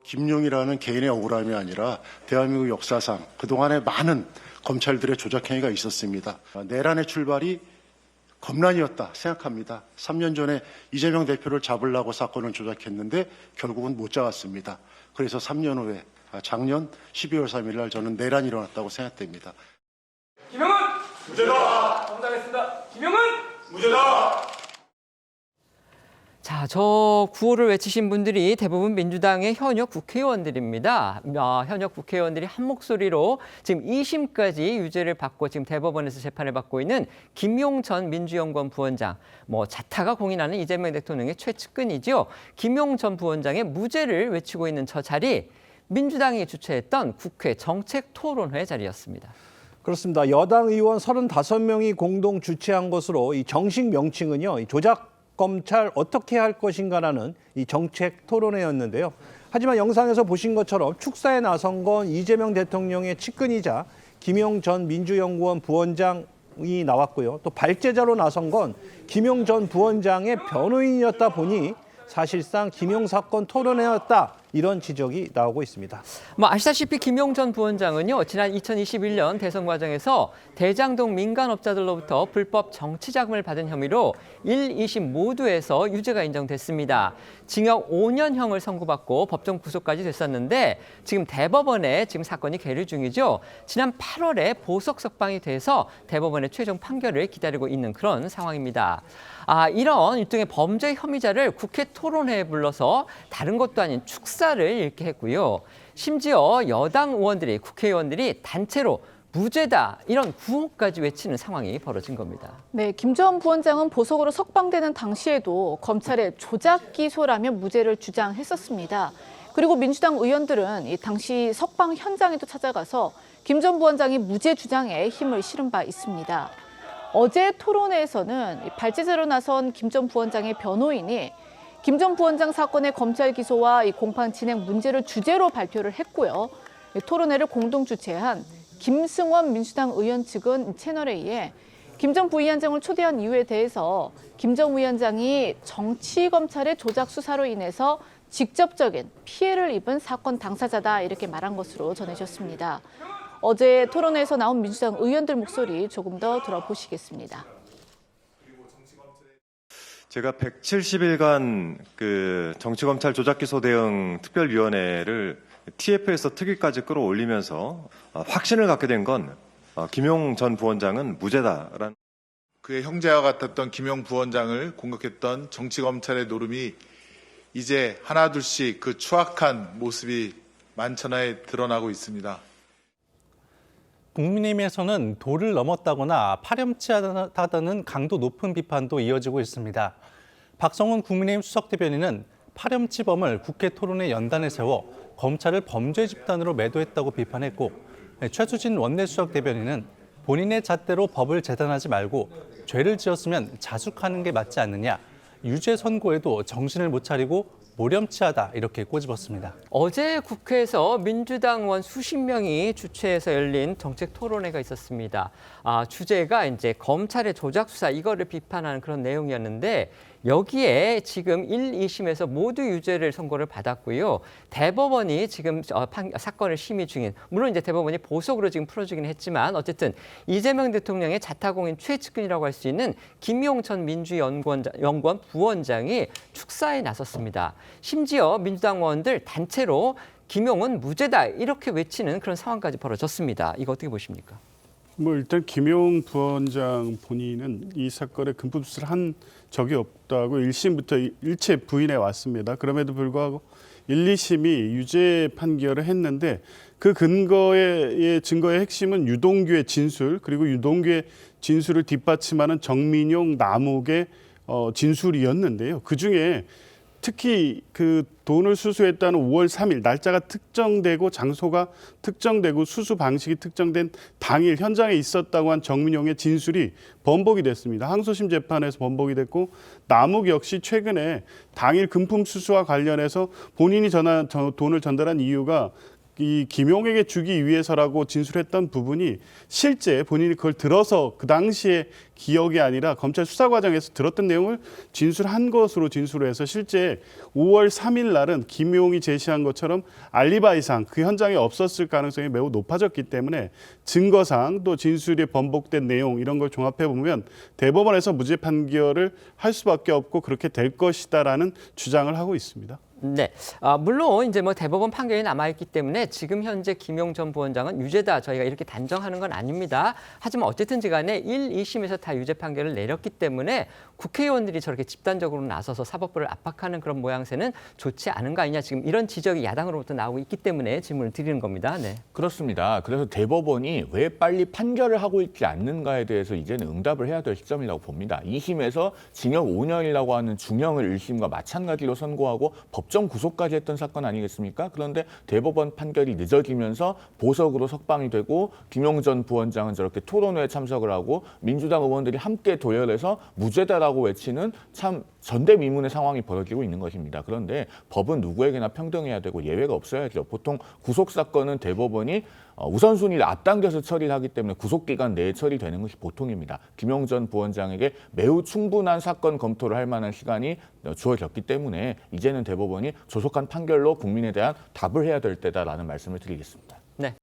김용이라는 개인의 억울함이 아니라 대한민국 역사상 그동안에 많은 검찰들의 조작행위가 있었습니다. 내란의 출발이 검란이었다 생각합니다. 3년 전에 이재명 대표를 잡으려고 사건을 조작했는데 결국은 못 잡았습니다. 그래서 3년 후에 작년 12월 3일 날 저는 내란이 일어났다고 생각됩니다. 김용은 무죄다. 정당했습니다. 김용은 무죄다. 자, 저 구호를 외치신 분들이 대부분 민주당의 현역 국회의원들입니다. 현역 국회의원들이 한 목소리로 지금 2심까지 유죄를 받고 지금 대법원에서 재판을 받고 있는 김용 전 민주연구원 부원장. 자타가 공인하는 이재명 대통령의 최측근이죠. 김용 전 부원장의 무죄를 외치고 있는 저 자리, 민주당이 주최했던 국회 정책토론회 자리였습니다. 그렇습니다. 여당 의원 35명이 공동 주최한 것으로 이 정식 명칭은요, 조작 검찰 어떻게 할 것인가라는 이 정책 토론회였는데요. 하지만 영상에서 보신 것처럼 축사에 나선 건 이재명 대통령의 측근이자 김용 전 민주연구원 부원장이 나왔고요. 또 발제자로 나선 건 김용 전 부원장의 변호인이었다 보니 사실상 김용 사건 토론회였다. 이런 지적이 나오고 있습니다. 아시다시피 김용 전 부원장은요, 지난 2021년 대선 과정에서 대장동 민간업자들로부터 불법 정치자금을 받은 혐의로 1, 2심 모두에서 유죄가 인정됐습니다. 징역 5년형을 선고받고 법정 구속까지 됐었는데 지금 대법원에 지금 사건이 계류 중이죠. 지난 8월에 보석 석방이 돼서 대법원의 최종 판결을 기다리고 있는 그런 상황입니다. 이런 일종의 범죄 혐의자를 국회 토론회에 불러서 다른 것도 아닌 축사를 읽게 했고요. 심지어 여당 의원들이, 국회의원들이 단체로 무죄다 이런 구호까지 외치는 상황이 벌어진 겁니다. 네, 김 전 부원장은 보석으로 석방되는 당시에도 검찰의 조작 기소라며 무죄를 주장했었습니다. 그리고 민주당 의원들은 이 당시 석방 현장에도 찾아가서 김 전 부원장이 무죄 주장에 힘을 실은 바 있습니다. 어제 토론회에서는 발제자로 나선 김 전 부원장의 변호인이 김 전 부원장 사건의 검찰 기소와 이 공판 진행 문제를 주제로 발표를 했고요. 토론회를 공동 주최한 김승원 민주당 의원 측은 채널A에 김 전 부위원장을 초대한 이유에 대해서 김 전 위원장이 정치검찰의 조작 수사로 인해서 직접적인 피해를 입은 사건 당사자다 이렇게 말한 것으로 전해졌습니다. 어제 토론회에서 나온 민주당 의원들 목소리 조금 더 들어보시겠습니다. 제가 170일간 그 정치검찰 조작기소 대응 특별위원회를 TF에서 특위까지 끌어올리면서 확신을 갖게 된 건 김용 전 부원장은 무죄다라는 그의 형제와 같았던 김용 부원장을 공격했던 정치검찰의 노름이 이제 하나둘씩 그 추악한 모습이 만천하에 드러나고 있습니다. 국민의힘에서는 도를 넘었다거나 파렴치하다는 강도 높은 비판도 이어지고 있습니다. 박성훈 국민의힘 수석대변인은 파렴치범을 국회 토론회 연단에 세워 검찰을 범죄 집단으로 매도했다고 비판했고, 최수진 원내수석대변인은 본인의 잣대로 법을 재단하지 말고 죄를 지었으면 자숙하는 게 맞지 않느냐, 유죄 선고에도 정신을 못 차리고 모렴치하다 이렇게 꼬집었습니다. 어제 국회에서 민주당 의원 수십 명이 주최해서 열린 정책 토론회가 있었습니다. 주제가 이제 검찰의 조작 수사 이거를 비판하는 그런 내용이었는데 여기에 지금 1, 2심에서 모두 유죄를 선고를 받았고요. 대법원이 지금 사건을 심의 중인, 물론 이제 대법원이 보석으로 지금 풀어주긴 했지만 어쨌든 이재명 대통령의 자타공인 최측근이라고 할 수 있는 김용 전 민주연구원 부원장이 축사에 나섰습니다. 심지어 민주당 의원들 단체로 김용은 무죄다 이렇게 외치는 그런 상황까지 벌어졌습니다. 이거 어떻게 보십니까? 일단 김용 부원장 본인은 이 사건에 금품 수사를 한 적이 없다고 1심부터 일체 부인해 왔습니다. 그럼에도 불구하고 1, 2심이 유죄 판결을 했는데 그 증거의 핵심은 유동규의 진술, 그리고 유동규의 진술을 뒷받침하는 정민용, 남욱의 진술이었는데요. 그중에 특히 그 돈을 수수했다는 5월 3일 날짜가 특정되고 장소가 특정되고 수수 방식이 특정된 당일 현장에 있었다고 한 정민용의 진술이 번복이 됐습니다. 항소심 재판에서 번복이 됐고, 남욱 역시 최근에 당일 금품 수수와 관련해서 본인이 돈을 전달한 이유가 이 김용에게 주기 위해서라고 진술했던 부분이 실제 본인이 그걸 들어서 그 당시에 기억이 아니라 검찰 수사 과정에서 들었던 내용을 진술한 것으로 진술해서 실제 5월 3일 날은 김용이 제시한 것처럼 알리바이상 그 현장에 없었을 가능성이 매우 높아졌기 때문에 증거상 또 진술이 번복된 내용 이런 걸 종합해 보면 대법원에서 무죄 판결을 할 수밖에 없고 그렇게 될 것이다라는 주장을 하고 있습니다. 네, 물론 이제 뭐 대법원 판결이 남아있기 때문에 지금 현재 김용 전 부원장은 유죄다 저희가 이렇게 단정하는 건 아닙니다. 하지만 어쨌든지 간에 1, 2심에서 다 유죄 판결을 내렸기 때문에 국회의원들이 저렇게 집단적으로 나서서 사법부를 압박하는 그런 모양새는 좋지 않은 거 아니냐 지금 이런 지적이 야당으로부터 나오고 있기 때문에 질문을 드리는 겁니다. 네. 그렇습니다. 그래서 대법원이 왜 빨리 판결을 하고 있지 않는가에 대해서 이제는 응답을 해야 될 시점이라고 봅니다. 2심에서 징역 5년이라고 하는 중형을 1심과 마찬가지로 선고하고 법정 구속까지 했던 사건 아니겠습니까? 그런데 대법원 판결이 늦어지면서 보석으로 석방이 되고 김용 전 부원장은 저렇게 토론회에 참석을 하고 민주당 의원들이 함께 도열해서 무죄다라고 외치는 참 전대미문의 상황이 벌어지고 있는 것입니다. 그런데 법은 누구에게나 평등해야 되고 예외가 없어야죠. 보통 구속사건은 대법원이 우선순위를 앞당겨서 처리를 하기 때문에 구속기간 내에 처리되는 것이 보통입니다. 김용 전 부원장에게 매우 충분한 사건 검토를 할 만한 시간이 주어졌기 때문에 이제는 대법원이 조속한 판결로 국민에 대한 답을 해야 될 때다라는 말씀을 드리겠습니다. 네.